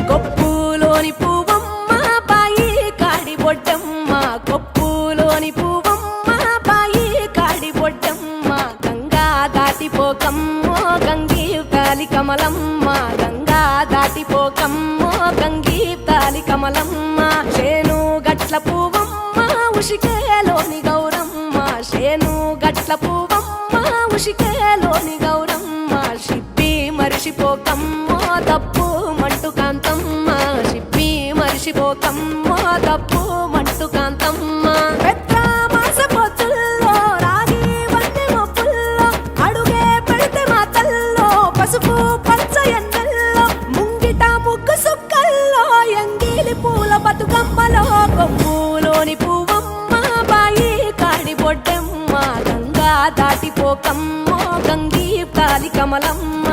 కొప్పులోని పువ్వమ్మ బాయి కాడి బొడ్డమ్మ కొప్పులోని పువ్వమ్మ బాయి కాడి బొడ్డమ్మ గంగా దాటిపోకమ్మో గంగీ తాలి కమలమ్మ గంగా దాటిపోకమ్మో గంగీ తాలి కమలమ్మ శేను గట్ల పువ్వమ్మ ఉషికేలోని గౌరమ్మ శేను గట్ల పువ్వమ్మ ఉషికేలోని గౌరమ్మ షిప్పి మరిషిపోకమ్మో తప్పు మంటు కాంతమ్మ షిప్పి మరిషిపోకమ్మో తప్పు మంటు కాంతమ్మ పెద్ద పొత్తుల్లో రాగి వన్నె మొప్పుల్లో అడుగే పెడితే మా తల్లో పసుపు పచ్చ ఎన్నెల్లో ముంగిట ముగ్గు సుక్కల్లో ఎంగిలి పూల బతుకమ్మలో కొమ్ములోని పువ్వమ్మ బాయి కాడి బొడ్డమ్మ గంగా దాటిపోకమ్మో గంగీ తాలి కమలమ్మ